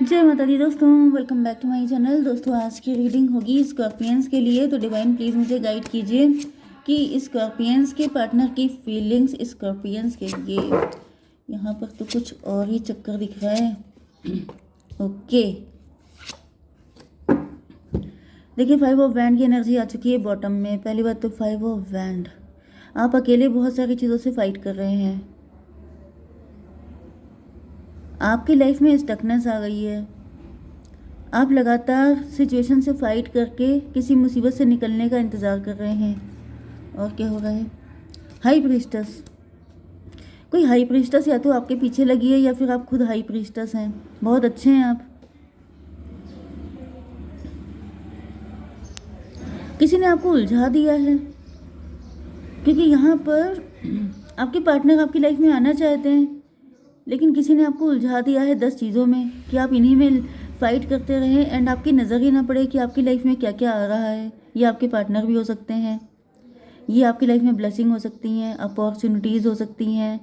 जय माता दी दोस्तों, welcome back to my channel. दोस्तों आज की रीडिंग होगी स्कॉर्पियंस के लिए। तो डिवाइन प्लीज़ मुझे गाइड कीजिए कि स्कॉर्पियंस के पार्टनर की फीलिंग्स स्कॉर्पियंस के लिए। यहाँ पर तो कुछ और ही चक्कर दिख रहा है। ओके, देखिए 5 ऑफ वैंड की एनर्जी आ चुकी है बॉटम में। पहली बात तो 5 ऑफ वैंड, आप अकेले बहुत सारी चीज़ों से फाइट कर रहे हैं। आपकी लाइफ में स्टकनेस आ गई है। आप लगातार सिचुएशन से फाइट करके किसी मुसीबत से निकलने का इंतज़ार कर रहे हैं। और क्या हो रहा है? हाई प्रीस्टस, कोई हाई प्रीस्टस या तो आपके पीछे लगी है या फिर आप खुद हाई प्रीस्टस हैं। बहुत अच्छे हैं आप। किसी ने आपको उलझा दिया है, क्योंकि यहाँ पर आपके पार्टनर आपकी लाइफ में आना चाहते हैं, लेकिन किसी ने आपको उलझा दिया है 10 चीज़ों में कि आप इन्हीं में फाइट करते रहें एंड आपकी नज़र ही ना पड़े कि आपकी लाइफ में क्या क्या आ रहा है। ये आपके पार्टनर भी हो सकते हैं, ये आपकी लाइफ में ब्लेसिंग हो सकती हैं, अपॉर्चुनिटीज़ हो सकती हैं,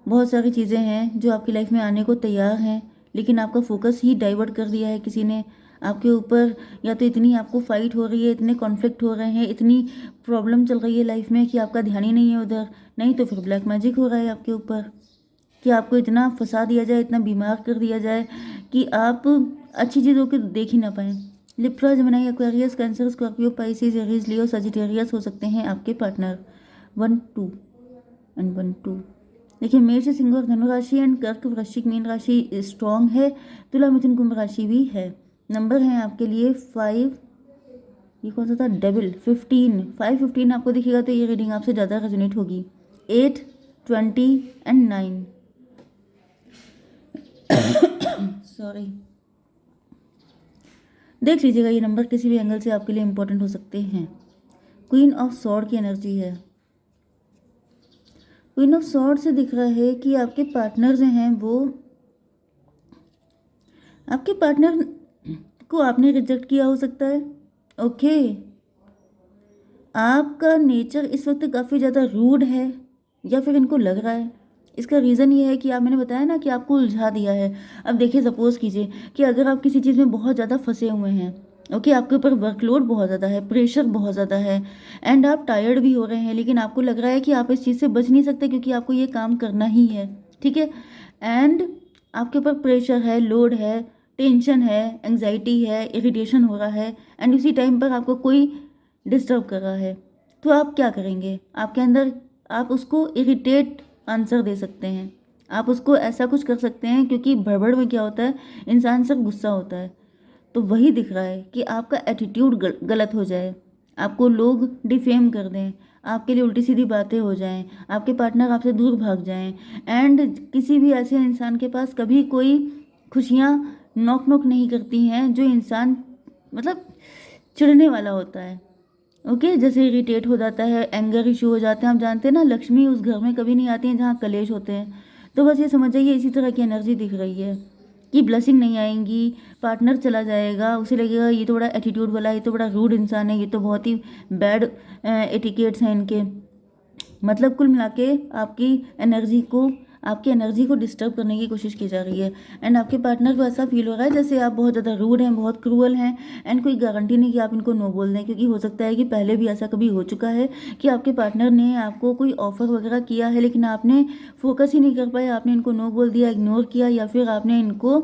बहुत सारी चीज़ें हैं जो आपकी लाइफ में आने को तैयार हैं, लेकिन आपका फोकस ही डाइवर्ट कर दिया है किसी ने आपके ऊपर। या तो इतनी आपको फाइट हो रही है, इतने कॉन्फ्लिक्ट हो रहे हैं, इतनी प्रॉब्लम चल रही है लाइफ में कि आपका ध्यान ही नहीं है उधर। नहीं तो फिर ब्लैक मैजिक हो रहा है आपके ऊपर कि आपको इतना फंसा दिया जाए, इतना बीमार कर दिया जाए कि आप अच्छी चीज़ों को देख ही ना पाएँ। Libra, Gemini, Aquarius, Cancer, Scorpio, Pisces, Aries, Leo, Sagittarius हो सकते हैं आपके पार्टनर। 1 2 एंड 1 2। देखिए मेष, सिंह और धनु राशि एंड कर्क, वृश्चिक, मीन राशि स्ट्रॉन्ग है। तुला, मिथुन, कुंभ राशि भी है। नंबर हैं आपके लिए 5, ये कौन सा था? डेविल, 15, 5 15 आपको दिखेगा तो ये रीडिंग आपसे ज़्यादा रेजोनेट होगी। 8 20 एंड 9। सॉरी, देख लीजिएगा ये नंबर किसी भी एंगल से आपके लिए इंपॉर्टेंट हो सकते हैं। क्वीन ऑफ सॉर्ड की एनर्जी है। क्वीन ऑफ सॉर्ड से दिख रहा है कि आपके पार्टनर जो हैं वो, आपके पार्टनर को आपने रिजेक्ट किया हो सकता है। ओके, आपका नेचर इस वक्त काफ़ी ज़्यादा रूड है या फिर इनको लग रहा है। इसका रीज़न ये है कि मैंने बताया ना कि आपको उलझा दिया है। अब देखिए, सपोज़ कीजिए कि अगर आप किसी चीज़ में बहुत ज़्यादा फंसे हुए हैं, ओके, आपके ऊपर वर्कलोड बहुत ज़्यादा है, प्रेशर बहुत ज़्यादा है एंड आप टायर्ड भी हो रहे हैं, लेकिन आपको लग रहा है कि आप इस चीज़ से बच नहीं सकते क्योंकि आपको ये काम करना ही है, ठीक है। एंड आपके ऊपर प्रेशर है, लोड है, टेंशन है, एंग्जाइटी है, इरिटेशन हो रहा है एंड उसी टाइम पर आपको कोई डिस्टर्ब कर रहा है। तो आप क्या करेंगे? आपके अंदर आप उसको इरिटेट आंसर दे सकते हैं, आप उसको ऐसा कुछ कर सकते हैं, क्योंकि भड़बड़ में क्या होता है, इंसान सिर्फ गुस्सा होता है। तो वही दिख रहा है कि आपका एटीट्यूड गलत हो जाए, आपको लोग डिफेम कर दें, आपके लिए उल्टी सीधी बातें हो जाएं, आपके पार्टनर आपसे दूर भाग जाएं एंड किसी भी ऐसे इंसान के पास कभी कोई खुशियाँ नॉक नॉक नहीं करती हैं जो इंसान मतलब चिढ़ने वाला होता है। ओके, जैसे इरिटेट हो जाता है, एंगर इशू हो जाते हैं। आप जानते हैं ना, लक्ष्मी उस घर में कभी नहीं आती हैं जहाँ कलेश होते हैं। तो बस ये समझ जाइए इसी तरह की एनर्जी दिख रही है कि ब्लेसिंग नहीं आएंगी, पार्टनर चला जाएगा, उसे लगेगा ये तो बड़ा एटीट्यूड वाला है, ये तो बड़ा रूड इंसान है, ये तो बहुत ही बैड एटिकेट्स हैं इनके। मतलब कुल मिला के आपकी एनर्जी को डिस्टर्ब करने की कोशिश की जा रही है एंड आपके पार्टनर को ऐसा फील हो रहा है जैसे आप बहुत ज़्यादा रूड हैं, बहुत क्रूअल हैं एंड कोई गारंटी नहीं कि आप इनको नो बोल दें, क्योंकि हो सकता है कि पहले भी ऐसा कभी हो चुका है कि आपके पार्टनर ने आपको कोई ऑफर वगैरह किया है, लेकिन आपने फोकस ही नहीं कर पाए, आपने इनको नो बोल दिया, इग्नोर किया या फिर आपने इनको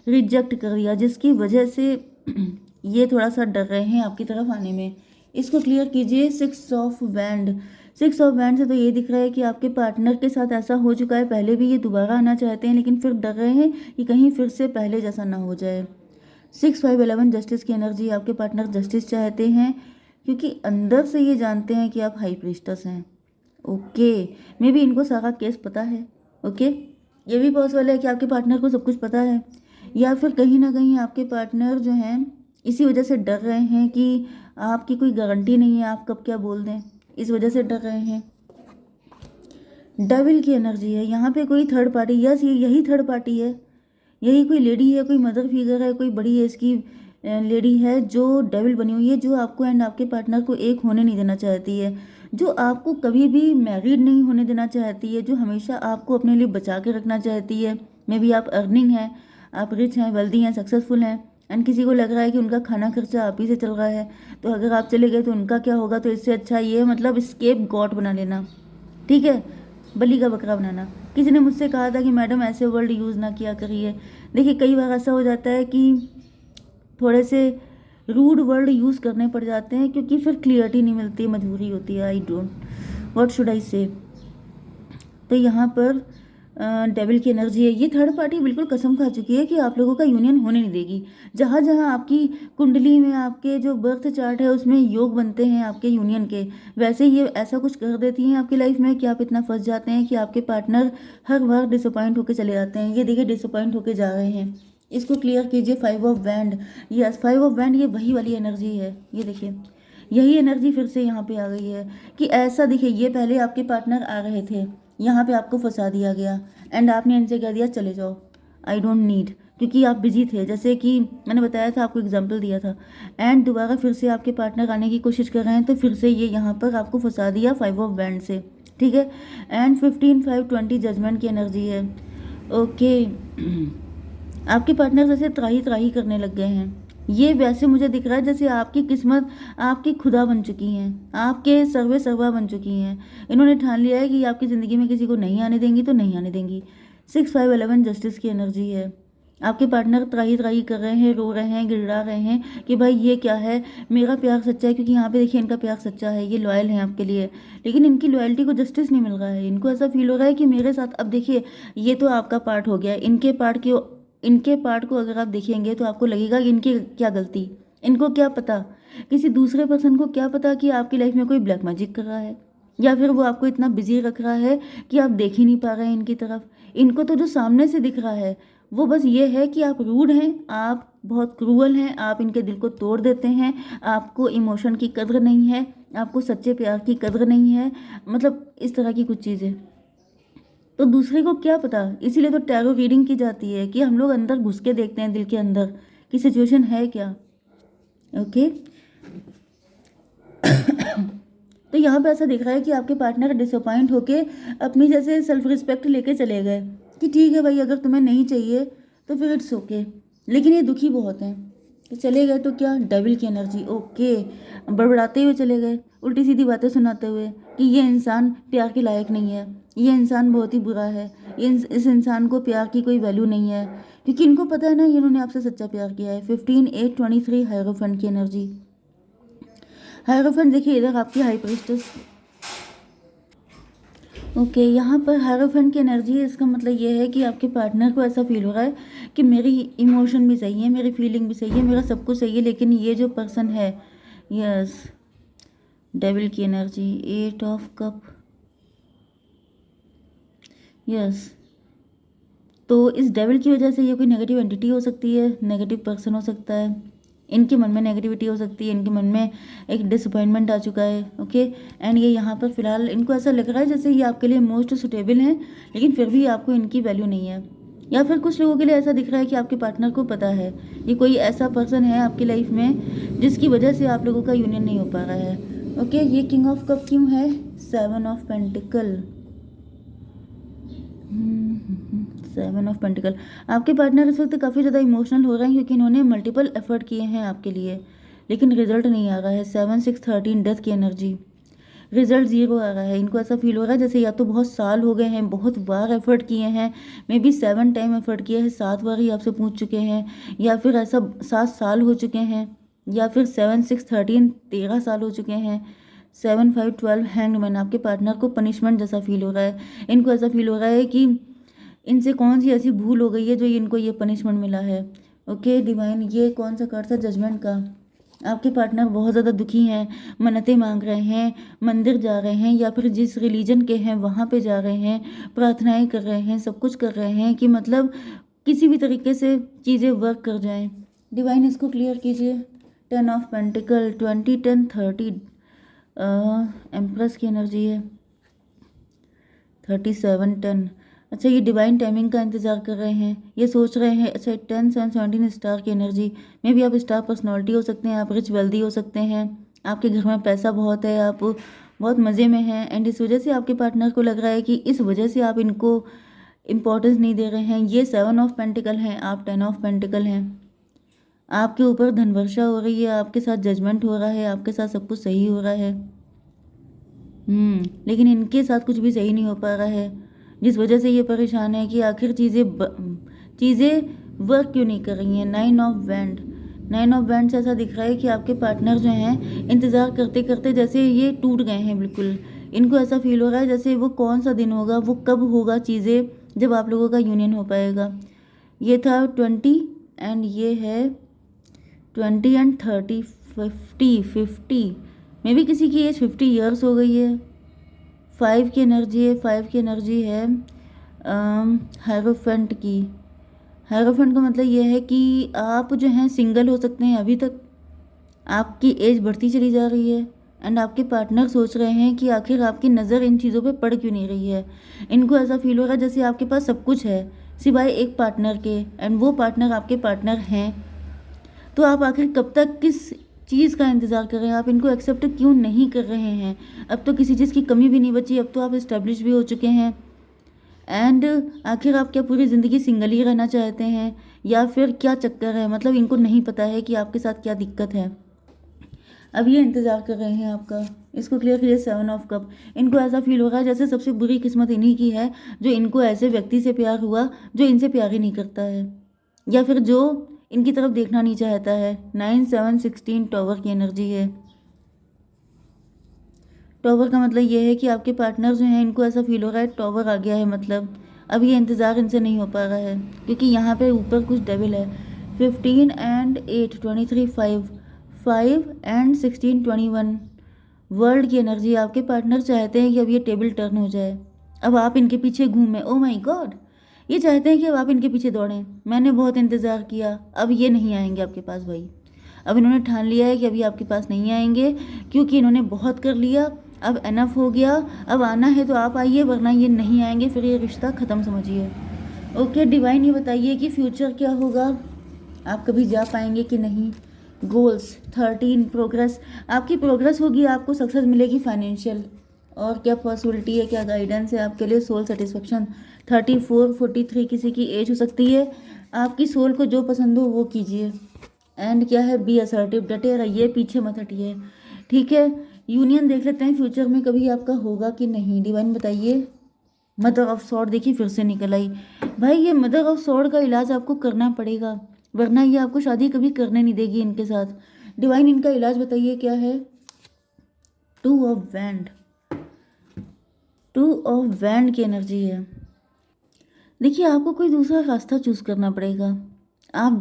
रिजेक्ट कर दिया, जिसकी वजह से ये थोड़ा सा डर रहे हैं आपकी तरफ आने में। इसको क्लियर कीजिए। 6 ऑफ वैंड, 6 ऑफ वैंड से तो ये दिख रहा है कि आपके पार्टनर के साथ ऐसा हो चुका है पहले भी, ये दोबारा आना चाहते हैं लेकिन फिर डर रहे हैं कि कहीं फिर से पहले जैसा ना हो जाए। 6 5 11 जस्टिस की एनर्जी, आपके पार्टनर जस्टिस चाहते हैं क्योंकि अंदर से ये जानते हैं कि आप हाई प्रीस्टस हैं। ओके, मे बी इनको सारा केस पता है। ओके, ये भी पॉसिबल है कि आपके पार्टनर को सब कुछ पता है, या फिर कहीं ना कहीं आपके पार्टनर जो हैं इसी वजह से डर रहे हैं कि आपकी कोई गारंटी नहीं है, आप कब क्या बोल दें, इस वजह से डर रहे हैं। डेविल की एनर्जी है यहाँ पे, कोई थर्ड पार्टी, यस ये यही थर्ड पार्टी है, यही कोई लेडी है, कोई मदर फिगर है, कोई बड़ी एज की लेडी है जो डेविल बनी हुई है, जो आपको एंड आपके पार्टनर को एक होने नहीं देना चाहती है, जो आपको कभी भी मैरिड नहीं होने देना चाहती है, जो हमेशा आपको अपने लिए बचा के रखना चाहती है। मे बी आप अर्निंग है, आप रिच हैं, वेल्दी हैं, सक्सेसफुल हैं, एंड किसी को लग रहा है कि उनका खाना खर्चा आप ही से चल रहा है, तो अगर आप चले गए तो उनका क्या होगा। तो इससे अच्छा ये मतलब स्केप गॉट बना लेना, ठीक है, बलि का बकरा बनाना। किसी ने मुझसे कहा था कि मैडम ऐसे वर्ड यूज़ ना किया करिए। देखिए कई बार ऐसा हो जाता है कि थोड़े से रूड वर्ड यूज़ करने पड़ जाते हैं, क्योंकि फिर क्लियरिटी नहीं मिलती, मजबूरी होती है। I don't what should I से। तो यहाँ पर डेविल की एनर्जी है। ये थर्ड पार्टी बिल्कुल कसम खा चुकी है कि आप लोगों का यूनियन होने नहीं देगी। जहाँ जहाँ आपकी कुंडली में, आपके जो बर्थ चार्ट है उसमें योग बनते हैं आपके यूनियन के, वैसे ये ऐसा कुछ कर देती हैं आपकी लाइफ में कि आप इतना फंस जाते हैं कि आपके पार्टनर हर बार डिसअपॉइंट होकर चले जाते हैं। ये देखिए डिसअपॉइंट होकर जा रहे हैं, इसको क्लियर कीजिए। 5 of wand, yes 5 of wand ये वही वाली एनर्जी है। ये देखिए यही एनर्जी फिर से यहाँ पे आ गई है कि ऐसा, देखिए ये पहले आपके पार्टनर आ रहे थे, यहाँ पे आपको फंसा दिया गया एंड आपने इनसे कह दिया चले जाओ, आई डोंट नीड, क्योंकि आप बिजी थे, जैसे कि मैंने बताया था, आपको एग्जांपल दिया था। एंड दोबारा फिर से आपके पार्टनर आने की कोशिश कर रहे हैं, तो फिर से ये यहाँ पर आपको फंसा दिया 5 ऑफ वैंड से, ठीक है। एंड 15 5 20 जजमेंट की एनर्जी है। ओके आपके पार्टनर जैसे त्राही त्राही करने लग गए हैं। ये वैसे मुझे दिख रहा है जैसे आपकी किस्मत आपकी खुदा बन चुकी हैं, आपके सर्वे सर्वा बन चुकी हैं। इन्होंने ठान लिया है कि आपकी ज़िंदगी में किसी को नहीं आने देंगी तो नहीं आने देंगी। 6 5 11 जस्टिस की एनर्जी है। आपके पार्टनर त्राही त्राही कर रहे हैं, रो रहे हैं, गिड़गिड़ा रहे हैं कि भाई ये क्या है, मेरा प्यार सच्चा है, क्योंकि यहाँ पे देखिए इनका प्यार सच्चा है, ये लॉयल हैं आपके लिए, लेकिन इनकी लॉयल्टी को जस्टिस नहीं मिल रहा है। इनको ऐसा फील हो रहा है कि मेरे साथ, अब देखिए ये तो आपका पार्ट हो गया, इनके पार्ट को अगर आप देखेंगे तो आपको लगेगा कि इनकी क्या गलती, इनको क्या पता, किसी दूसरे पर्सन को क्या पता कि आपकी लाइफ में कोई ब्लैक मैजिक कर रहा है, या फिर वो आपको इतना बिजी रख रहा है कि आप देख ही नहीं पा रहे हैं इनकी तरफ। इनको तो जो सामने से दिख रहा है वो बस ये है कि आप रूड हैं, आप बहुत क्रूअल हैं, आप इनके दिल को तोड़ देते हैं, आपको इमोशन की कद्र नहीं है, आपको सच्चे प्यार की कद्र नहीं है, मतलब इस तरह की कुछ चीज़ें। तो दूसरे को क्या पता, इसीलिए तो टैरो रीडिंग की जाती है कि हम लोग अंदर घुस के देखते हैं दिल के अंदर कि सिचुएशन है क्या। ओके तो यहाँ पे ऐसा दिख रहा है कि आपके पार्टनर डिसअपॉइंट होके अपनी जैसे सेल्फ रिस्पेक्ट लेके चले गए कि ठीक है भाई, अगर तुम्हें नहीं चाहिए तो फिर इट्स ओके, लेकिन ये दुखी बहुत हैं। तो चले गए तो क्या, डेविल की एनर्जी। ओके बड़बड़ाते हुए चले गए, उल्टी सीधी बातें सुनाते हुए कि ये इंसान प्यार के लायक नहीं है, ये इंसान बहुत ही बुरा है, इस इंसान को प्यार की कोई वैल्यू नहीं है, क्योंकि इनको पता है ना इन्होंने आपसे सच्चा प्यार किया है। 15 8 23 हायरोफेंट की एनर्जी। हायरोफेंट देखिए इधर आपकी हाई प्रीस्टेस। ओके यहाँ पर हायरोफेंट की एनर्जी है, इसका मतलब ये है कि आपके पार्टनर को ऐसा फील हो रहा है कि मेरी इमोशन भी सही है, मेरी फीलिंग भी सही है, मेरा सब कुछ सही है, लेकिन ये जो पर्सन है, यस डेविल की एनर्जी, 8 ऑफ कप, यस। तो इस डेविल की वजह से ये कोई नेगेटिव एंटिटी हो सकती है, नेगेटिव पर्सन हो सकता है, इनके मन में नेगेटिविटी हो सकती है, इनके मन में एक डिसअपॉइंटमेंट आ चुका है। ओके एंड ये यहाँ पर फिलहाल इनको ऐसा लग रहा है जैसे ये आपके लिए मोस्ट सुटेबल हैं, लेकिन फिर भी आपको इनकी वैल्यू नहीं है। या फिर कुछ लोगों के लिए ऐसा दिख रहा है कि आपके पार्टनर को पता है ये कोई ऐसा पर्सन है आपकी लाइफ में जिसकी वजह से आप लोगों का यूनियन नहीं हो पा रहा है। ओके ये किंग ऑफ कप क्यों है, 7 ऑफ पेंटिकल, 7 ऑफ पेंटिकल। आपके पार्टनर इस वक्त काफ़ी ज़्यादा इमोशनल हो रहे हैं क्योंकि इन्होंने मल्टीपल एफर्ट किए हैं आपके लिए, लेकिन रिजल्ट नहीं आ रहा है। 7 6 13 डेथ की एनर्जी, रिजल्ट 0 आ रहा है। इनको ऐसा फील हो रहा है जैसे या तो बहुत साल हो गए हैं, बहुत बार एफर्ट किए हैं, मे बी 7 टाइम एफर्ट किए हैं, 7 बार ही आपसे पूछ चुके हैं, या फिर ऐसा 7 साल हो चुके हैं, या फिर 7 6 13 13 साल हो चुके हैं। 7 5 12 हैंगमैन, आपके पार्टनर को पनिशमेंट जैसा फील हो रहा है। इनको ऐसा फील हो रहा है कि इनसे कौन सी ऐसी भूल हो गई है जो इनको ये पनिशमेंट मिला है। ओके डिवाइन, ये कौन सा कार्ड था, जजमेंट का। आपके पार्टनर बहुत ज़्यादा दुखी हैं, मन्नतें मांग रहे हैं, मंदिर जा रहे हैं, या फिर जिस रिलीजन के हैं वहाँ पे जा रहे हैं, प्रार्थनाएं कर रहे हैं, सब कुछ कर रहे हैं कि मतलब किसी भी तरीके से चीज़ें वर्क कर जाएं। डिवाइन इसको क्लियर कीजिए। 10 ऑफ पेंटिकल, 20 10 30 एम्प्रेस की एनर्जी है, 37 10। अच्छा ये डिवाइन टाइमिंग का इंतज़ार कर रहे हैं, ये सोच रहे हैं। अच्छा 10 7 17 स्टार की एनर्जी, मे भी आप स्टार पर्सनालिटी हो सकते हैं, आप रिच वेल्दी हो सकते हैं, आपके घर में पैसा बहुत है, आप बहुत मज़े में हैं, एंड इस वजह से आपके पार्टनर को लग रहा है कि इस वजह से आप इनको इम्पोर्टेंस नहीं दे रहे हैं। ये 7 ऑफ पेंटिकल हैं, आप 10 ऑफ पेंटिकल हैं। आपके ऊपर धन वर्षा हो रही है, आपके साथ जजमेंट हो रहा है, आपके साथ सब कुछ सही हो रहा है। लेकिन इनके साथ कुछ भी सही नहीं हो पा रहा है, जिस वजह से ये परेशान है कि आखिर चीज़ें वर्क क्यों नहीं कर रही हैं। 9 ऑफ बैंड से ऐसा दिख रहा है कि आपके पार्टनर जो हैं इंतज़ार करते करते जैसे ये टूट गए हैं बिल्कुल। इनको ऐसा फील हो रहा है जैसे वो कौन सा दिन होगा, वो कब होगा चीज़ें, जब आप लोगों का यूनियन हो पाएगा। ये था 20 एंड ये है 20 एंड 30, 50 मे भी किसी की एज 50 ईयर्स हो गई है। 5 की एनर्जी है हायरोफेंट की। हायरोफेंट का मतलब ये है कि आप जो हैं सिंगल हो सकते हैं अभी तक, आपकी एज बढ़ती चली जा रही है एंड आपके पार्टनर सोच रहे हैं कि आखिर आपकी नज़र इन चीज़ों पे पड़ क्यों नहीं रही है। इनको ऐसा फील हो रहा है जैसे आपके पास सब कुछ है सिवाय एक पार्टनर के, एंड वो पार्टनर आपके पार्टनर हैं। तो आप आखिर कब तक किस चीज़ का इंतज़ार कर रहे हैं, आप इनको एक्सेप्ट क्यों नहीं कर रहे हैं। अब तो किसी चीज़ की कमी भी नहीं बची, अब तो आप इस्टेब्लिश भी हो चुके हैं। एंड आखिर आप क्या पूरी ज़िंदगी सिंगल ही रहना चाहते हैं या फिर क्या चक्कर है। मतलब इनको नहीं पता है कि आपके साथ क्या दिक्कत है। अब ये इंतज़ार कर रहे हैं आपका। इसको क्लियर करिए 7 ऑफ कप। इनको ऐसा फील हो रहा है जैसे सबसे बुरी किस्मत इन्हीं की है जो इनको ऐसे व्यक्ति से प्यार हुआ जो इनसे प्यार ही नहीं करता है या फिर जो इनकी तरफ देखना नहीं चाहता है। 9, 7, 16 टॉवर की एनर्जी है। टॉवर का मतलब ये है कि आपके पार्टनर जो हैं इनको ऐसा फील हो रहा है टॉवर आ गया है, मतलब अब ये इंतज़ार इनसे नहीं हो पा रहा है क्योंकि यहाँ पे ऊपर कुछ डेविल है। 15 एंड 8, 23, 5 एंड 16, 21 वर्ल्ड की एनर्जी। आपके पार्टनर चाहते हैं कि अब ये टेबल टर्न हो जाए, अब आप इनके पीछे घूमें। ओ माय गॉड, ये चाहते हैं कि अब आप इनके पीछे दौड़ें। मैंने बहुत इंतज़ार किया, अब ये नहीं आएंगे आपके पास भाई। अब इन्होंने ठान लिया है कि अभी आपके पास नहीं आएंगे क्योंकि इन्होंने बहुत कर लिया, अब एनफ हो गया। अब आना है तो आप आइए, वरना ये नहीं आएंगे, फिर ये रिश्ता ख़त्म समझिए। ओके डिवाइन, ये बताइए कि फ्यूचर क्या होगा, आप कभी जा पाएंगे कि नहीं। गोल्स 13 प्रोग्रेस, आपकी प्रोग्रेस होगी, आपको सक्सेस मिलेगी फाइनेंशियल। और क्या पॉसिबिलिटी है, क्या गाइडेंस है आपके लिए। सोल सेटिस्फेक्शन 34, 43 किसी की एज हो सकती है। आपकी सोल को जो पसंद हो वो कीजिए। एंड क्या है, बी असर्टिव, डटे रहिए, पीछे मत हटिए, ठीक है। यूनियन देख लेते हैं फ्यूचर में कभी आपका होगा कि नहीं। डिवाइन बताइए। मदर ऑफ सॉर्ड देखिए फिर से निकल आई। भाई ये मदर ऑफ सॉर्ड का इलाज आपको करना पड़ेगा, वरना ये आपको शादी कभी करने नहीं देगी इनके साथ। डिवाइन इनका इलाज बताइए क्या है। 2 ऑफ वैंड, 2 ऑफ वैंड की एनर्जी है। देखिए आपको कोई दूसरा रास्ता चूज़ करना पड़ेगा। आप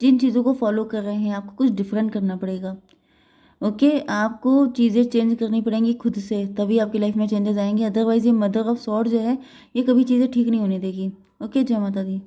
जिन चीज़ों को फॉलो कर रहे हैं आपको कुछ डिफरेंट करना पड़ेगा। ओके आपको चीज़ें चेंज करनी पड़ेंगी खुद से, तभी आपकी लाइफ में चेंजेस आएंगे। अदरवाइज़ ये मदर ऑफ सॉर्ड जो है ये कभी चीज़ें ठीक नहीं होने देगी। ओके जय माता दी।